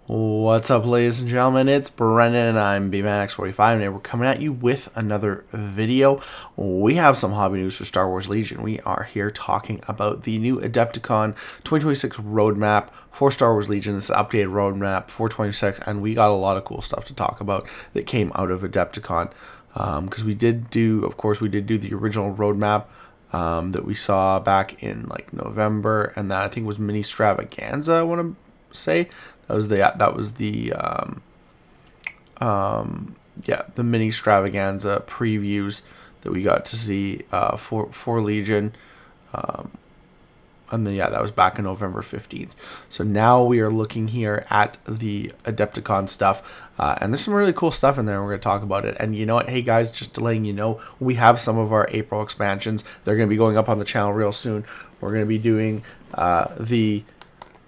What's up, ladies and gentlemen? It's Brendan and I'm BManX45, and we're coming at you with another video. We have some hobby news for Star Wars Legion. We are here talking about the new Adepticon 2026 roadmap for Star Wars Legion. This updated roadmap for 2026, and we got a lot of cool stuff to talk about that came out of Adepticon. Because we did do the original roadmap that we saw back in like November, and that I think was mini extravaganza. I want to say that was the mini extravaganza previews that we got to see for Legion. And then, that was back in November 15th. So now we are looking here at the Adepticon stuff. And there's some really cool stuff in there. We're going to talk about it. And you know what? Hey, guys, just to letting you know, we have some of our April expansions. They're going to be going up on the channel real soon. We're going to be doing the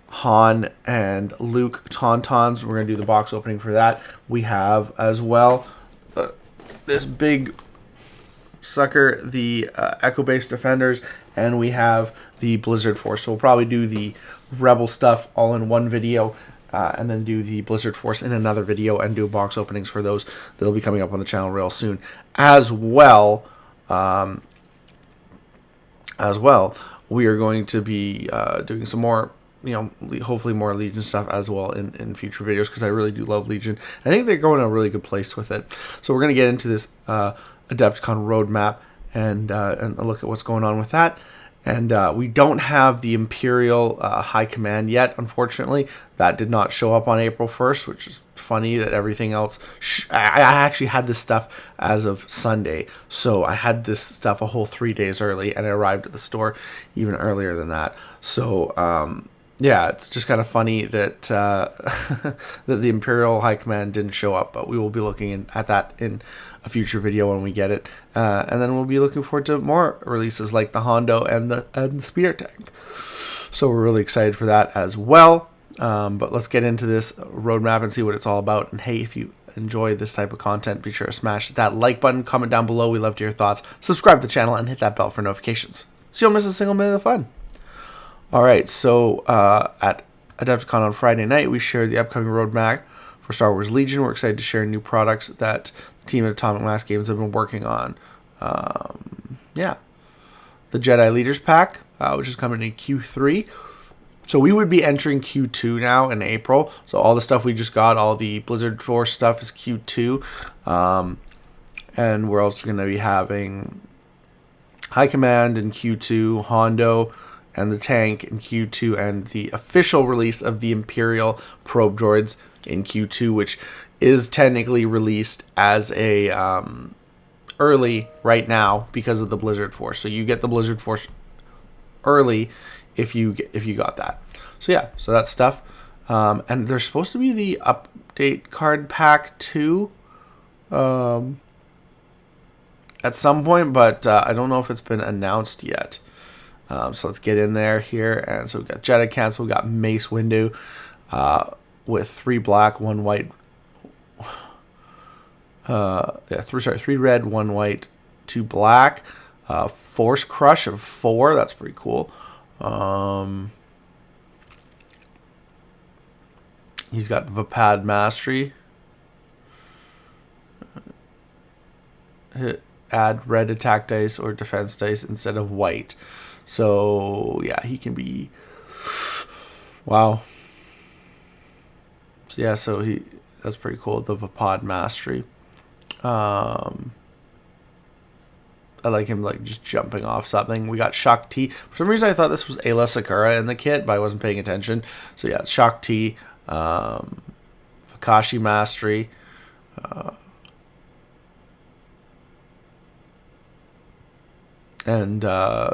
Han and Luke Tauntauns. We're going to do the box opening for that. We have as well this big sucker, the Echo Base Defenders, and we have the Blizzard Force. So we'll probably do the Rebel stuff all in one video, and then do the Blizzard Force in another video, and do box openings for those. That'll be coming up on the channel real soon. As well, we are going to be doing some more, hopefully more Legion stuff as well in future videos, because I really do love Legion. I think they're going a really good place with it. So we're going to get into this Adepticon roadmap and look at what's going on with that. And we don't have the Imperial High Command yet, unfortunately. That did not show up on April 1st, which is funny that everything else... I actually had this stuff as of Sunday, so I had this stuff a whole 3 days early, and it arrived at the store even earlier than that. So, it's just kind of funny that that the Imperial High Command didn't show up, but we will be looking at that in a future video when we get it, and then we'll be looking forward to more releases like the Hondo and the Speeder Tank. So we're really excited for that as well. But let's get into this roadmap and see what it's all about. And hey, if you enjoy this type of content, be sure to smash that like button, comment down below. We love to hear your thoughts. Subscribe to the channel and hit that bell for notifications so you don't miss a single minute of the fun. Alright, so at Adepticon on Friday night, we shared the upcoming roadmap for Star Wars Legion. We're excited to share new products that the team at Atomic Mass Games have been working on. The Jedi Leaders Pack, which is coming in Q3. So we would be entering Q2 now in April. So all the stuff we just got, all the Blizzard Force stuff is Q2. And we're also going to be having High Command in Q2, Hondo, and the tank in Q2, and the official release of the Imperial probe droids in Q2, which is technically released as a early right now because of the Blizzard Force. So you get the Blizzard Force early if you got that. So that stuff. And there's supposed to be the update card pack too at some point, but I don't know if it's been announced yet. So let's get in there here. And so we've got Jedi Council, we've got Mace Windu with 3 black, 1 white. 3 red, 1 white, 2 black. Force Crush of 4. That's pretty cool. He's got Vapad Mastery. Add red attack dice or defense dice instead of white. So he can be... Wow. So that's pretty cool, the Vapad Mastery. I like him just jumping off something. We got Shock T. For some reason I thought this was Ayla Sakura in the kit, but I wasn't paying attention. So it's Shock T, Vakashi Mastery, and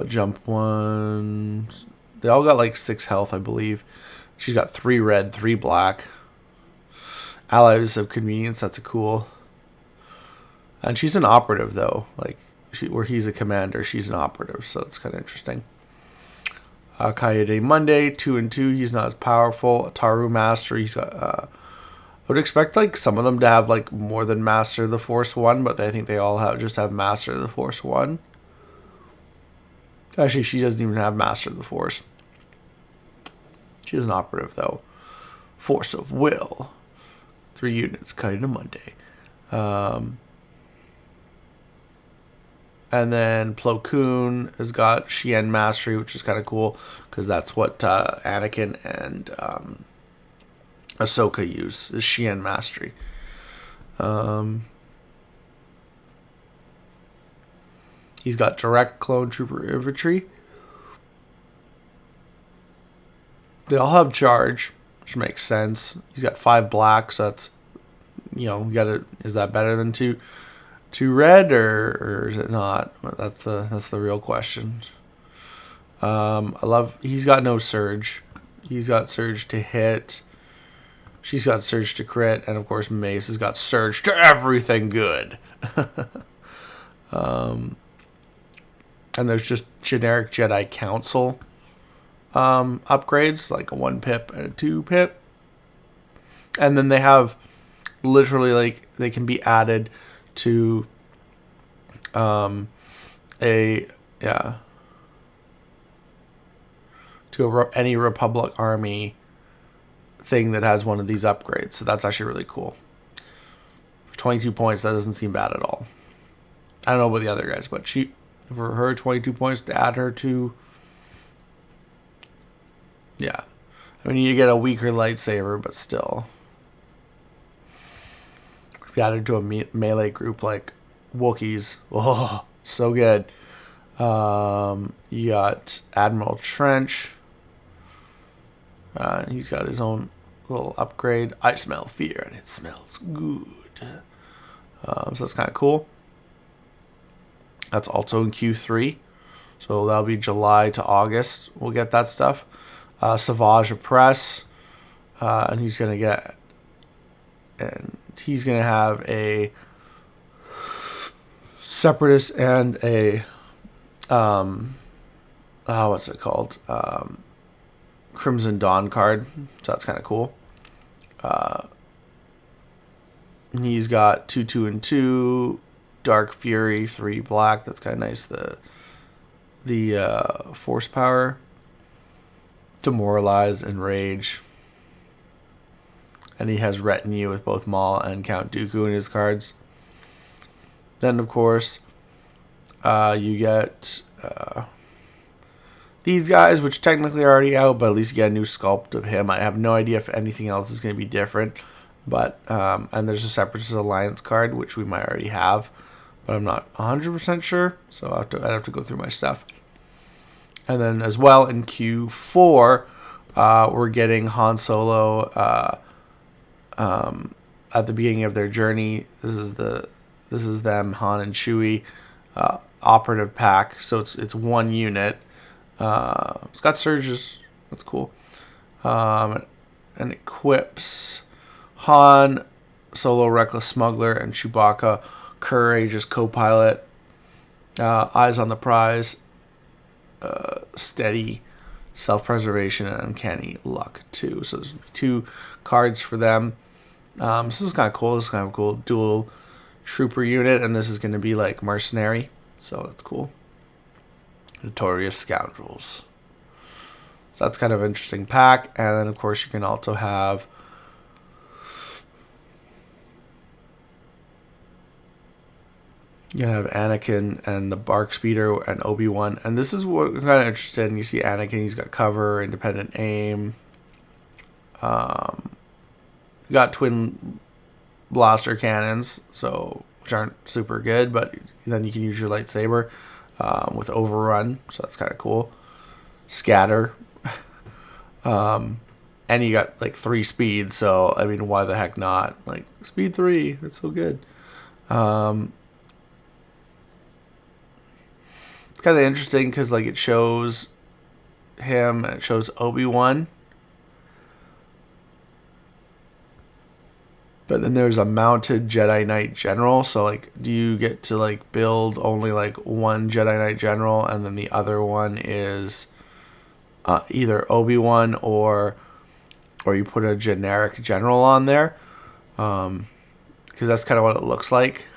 Jump 1. They all got 6 health, I believe. She's got 3 red, 3 black. Allies of Convenience, that's a cool. And she's an operative though, where he's a commander, she's an operative, so it's kind of interesting. Ki-Adi-Mundi, 2 and 2, he's not as powerful. Taru Master, he's got, I would expect some of them to have more than Master of the Force 1, but I think they all have Master of the Force 1. Actually, she doesn't even have Master of the Force. She is an operative though. Force of Will. 3 units, Ki-Adi-Mundi. And then Plo Koon has got Xian Mastery, which is kind of cool because that's what Anakin and Ahsoka use, is Xian Mastery. He's got Direct Clone Trooper Infantry. They all have Charge, which makes sense. He's got 5 black, so that's, is that better than two red, or is it not? That's the real question. He's got no Surge. He's got Surge to hit. She's got Surge to crit, and of course Mace has got Surge to everything good. And there's just generic Jedi Council upgrades, like a 1 pip and a 2 pip. And then they have literally, like, they can be added to any Republic army thing that has one of these upgrades. So that's actually really cool. For 22 points, that doesn't seem bad at all. I don't know about the other guys, but for her 22 points to add her to, yeah. I mean, you get a weaker lightsaber, but still. If you add her to a melee group like Wookiees, oh, so good. You got Admiral Trench. He's got his own little upgrade. I smell fear, and it smells good. So that's kind of cool. That's also in Q3. So that'll be July to August. We'll get that stuff. Savage Oppress. And he's going to have a Separatist and a, what's it called? Crimson Dawn card. So that's kind of cool. He's got 2, 2, and 2. Dark Fury, 3 black. That's kind of nice. The force power. Demoralize and Rage. And he has Retinue with both Maul and Count Dooku in his cards. Then, of course, you get these guys, which technically are already out, but at least you get a new sculpt of him. I have no idea if anything else is going to be different. But and there's a Separatist Alliance card, which we might already have, but I'm not 100% sure. So I'd have to go through my stuff. And then as well in Q4, we're getting Han Solo at the beginning of their journey. This is them, Han and Chewie, operative pack. So it's 1 unit. It's got surges. That's cool. And equips Han, Solo, Reckless Smuggler, and Chewbacca, Courageous Co-Pilot, Eyes on the Prize, Steady, Self-Preservation, and Uncanny Luck 2. So there's 2 cards for them. This is kind of cool. This is kind of cool. Dual Trooper unit, and this is going to be like Mercenary. So that's cool. Notorious Scoundrels. So that's kind of an interesting pack. And then, of course, you can also have Anakin and the Bark Speeder and Obi-Wan. And this is what I'm kind of interested in. You see Anakin, he's got cover, independent aim. You got twin blaster cannons, which aren't super good, but then you can use your lightsaber with overrun, so that's kind of cool. Scatter. And you got like 3 speed, so I mean, why the heck not? Like speed 3, that's so good. It's kind of interesting because like it shows him and it shows Obi-Wan, but then there's a mounted Jedi Knight General. So like, do you get to like build only like 1 Jedi Knight General, and then the other one is either Obi-Wan or you put a generic general on there, because that's kind of what it looks like.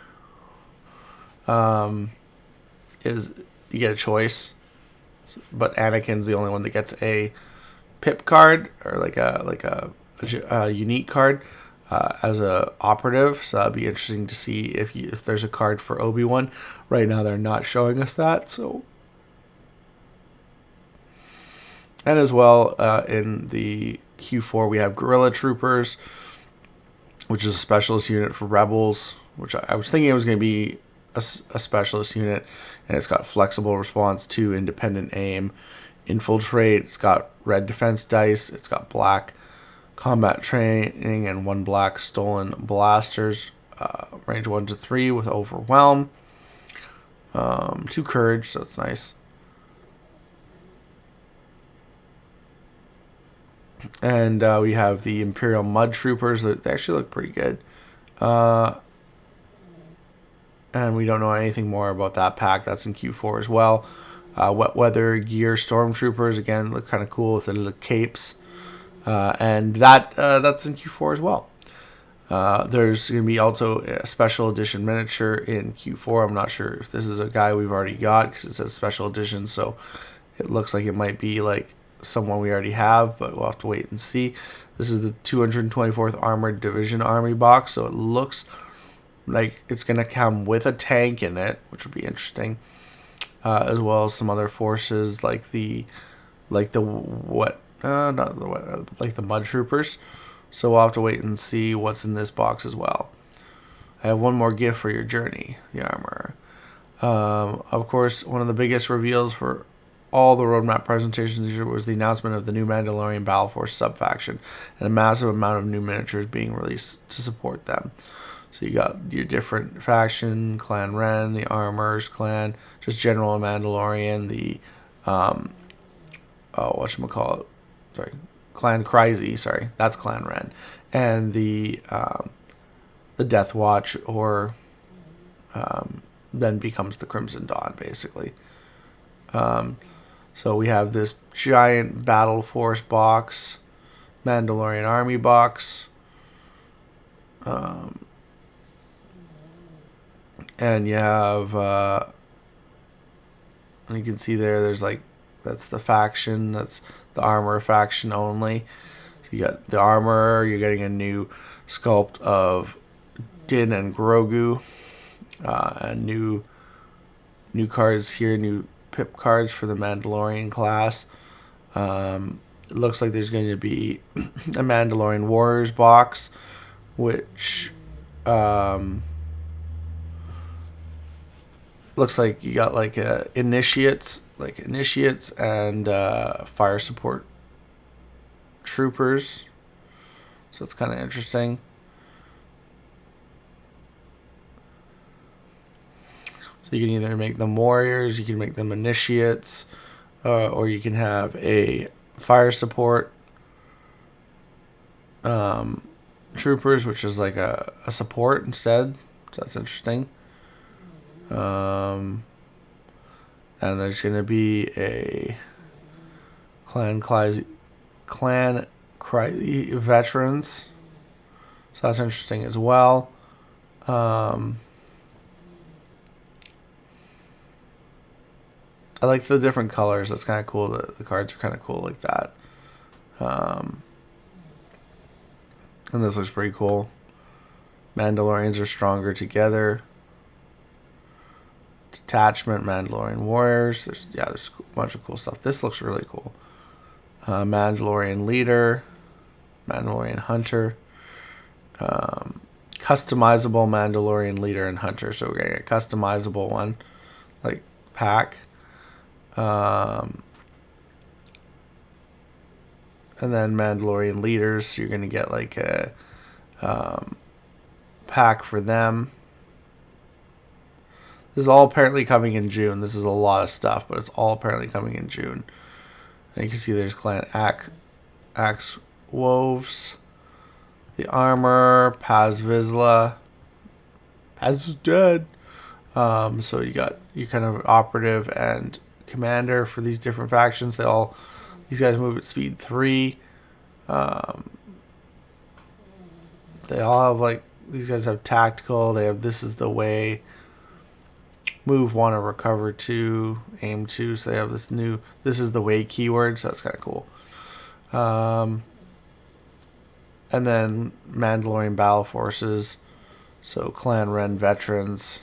Is you get a choice, but Anakin's the only one that gets a pip card, or like a unique card as a operative, so that'd be interesting to see if there's a card for Obi-Wan. Right now they're not showing us that, so. And as well, in the Q4 we have Guerrilla Troopers, which is a specialist unit for Rebels, which I was thinking it was going to be a specialist unit, and it's got flexible response to independent aim, infiltrate, it's got red defense dice, it's got black combat training, and 1 black stolen blasters, range 1 to 3 with overwhelm, 2 courage, so it's nice. And we have the Imperial Mud Troopers. They actually look pretty good. And we don't know anything more about that pack. That's in Q4 as well. Wet Weather Gear Stormtroopers, again, look kind of cool with the little capes. And that's in Q4 as well. There's going to be also a special edition miniature in Q4. I'm not sure if this is a guy we've already got because it says special edition, so it looks like it might be like someone we already have, but we'll have to wait and see. This is the 224th Armored Division Army box, so it looks like it's going to come with a tank in it, which would be interesting, as well as some other forces like the Mud Troopers. So we'll have to wait and see what's in this box as well. I have one more gift for your journey, the armor. Of course, one of the biggest reveals for all the roadmap presentations this year was the announcement of the new Mandalorian Battleforce sub-faction and a massive amount of new miniatures being released to support them. So you got your different faction, Clan Ren, the Armors Clan, just General Mandalorian, the Clan Kryze, sorry, that's Clan Ren, and the Death Watch, or then becomes the Crimson Dawn, basically. So we have this giant Battle Force box, Mandalorian Army box, and you have, and you can see there's like, that's the faction, that's the armor faction only. So you got the armor, you're getting a new sculpt of Din and Grogu, and new cards here, new pip cards for the Mandalorian class. It looks like there's going to be a Mandalorian Warriors box, which looks like you got like initiates and fire support troopers. So it's kind of interesting. So you can either make them warriors, you can make them initiates, or you can have a fire support troopers, which is like a support instead. So that's interesting. And there's going to be a Clan Kryze veterans. So that's interesting as well. I like the different colors. That's kind of cool. The cards are kind of cool like that. And this looks pretty cool. Mandalorians are stronger together. Detachment, Mandalorian Warriors. There's a bunch of cool stuff. This looks really cool. Mandalorian Leader, Mandalorian Hunter, customizable Mandalorian Leader and Hunter. So we're getting a customizable one, like pack. And then Mandalorian Leaders, so you're going to get like a pack for them. This is all apparently coming in June. This is a lot of stuff, but it's all apparently coming in June. And you can see there's Clan Axe Woves, the armor, Paz Vizsla. Paz is dead. So you got your kind of operative and commander for these different factions. These guys move at speed 3. They all have like, these guys have tactical. They have this is the way. Move 1 or recover 2, aim 2. So they have this new, this is the way keyword. So that's kind of cool. And then Mandalorian Battleforces. So Clan Ren veterans.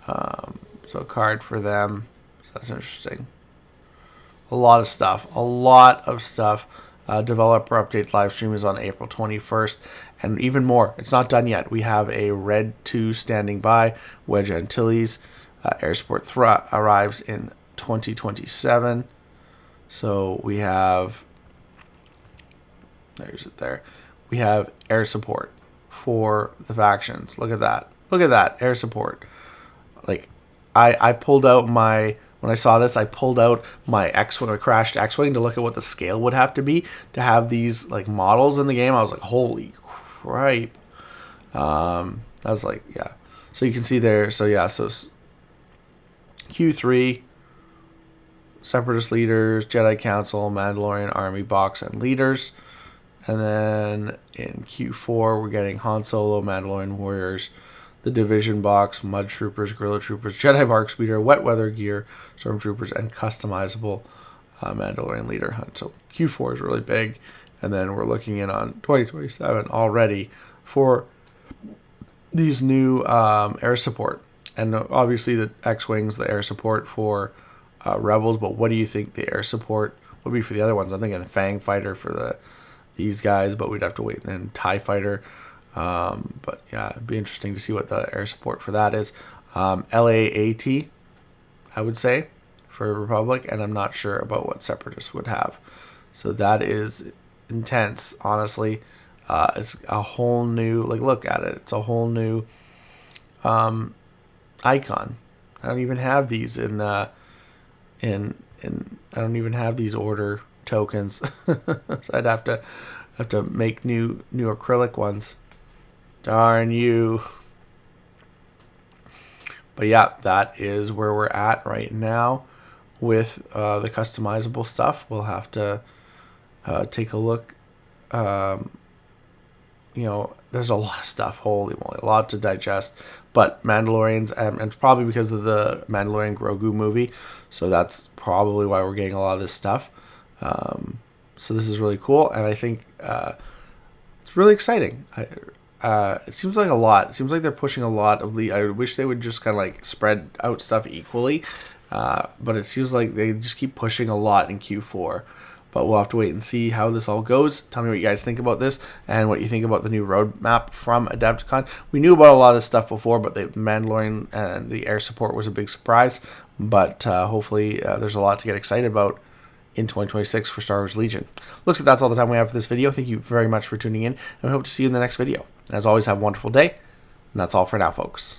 So a card for them. So that's interesting. A lot of stuff. A lot of stuff. Developer update live stream is on April 21st. And even more. It's not done yet. We have a Red 2 standing by. Wedge Antilles. Air Support arrives in 2027. So we have... There's it there. We have air support for the factions. Look at that. Look at that. Air support. Like, I pulled out my... When I saw this, I pulled out my X-Wing, a crashed X-Wing, to look at what the scale would have to be to have these like models in the game. I was like, holy cripe. I was like, yeah. So you can see there. So yeah, so Q3, Separatist leaders, Jedi Council, Mandalorian Army box and leaders. And then in Q4, we're getting Han Solo, Mandalorian warriors, the Division box, Mud Troopers, Guerrilla Troopers, Jedi Bark Speeder, Wet Weather Gear, Stormtroopers, and customizable Mandalorian Leader Hunt. So Q4 is really big. And then we're looking in on 2027 already for these new air support. And obviously the X-Wings, the air support for Rebels. But what do you think the air support would be for the other ones? I'm thinking the Fang Fighter for these guys, but we'd have to wait. And then TIE Fighter. But yeah, it'd be interesting to see what the air support for that is. LAAT, I would say, for Republic, and I'm not sure about what Separatists would have. So that is intense, honestly. It's a whole new, like, look at it. It's a whole new icon. I don't even have these in I don't even have these order tokens. So I'd have to make new acrylic ones. Darn you. But yeah, that is where we're at right now with the customizable stuff. We'll have to take a look. You know, there's a lot of stuff. Holy moly, a lot to digest. But Mandalorians, and probably because of the Mandalorian Grogu movie, so that's probably why we're getting a lot of this stuff. So this is really cool, and I think it's really exciting. It seems like a lot. It seems like they're pushing a lot of I wish they would just kind of like spread out stuff equally. But it seems like they just keep pushing a lot in Q4. But we'll have to wait and see how this all goes. Tell me what you guys think about this and what you think about the new roadmap from Adepticon. We knew about a lot of this stuff before, but the Mandalorian and the air support was a big surprise. But hopefully there's a lot to get excited about in 2026 for Star Wars Legion. Looks like that's all the time we have for this video. Thank you very much for tuning in, and we hope to see you in the next video. As always, have a wonderful day, and that's all for now, folks.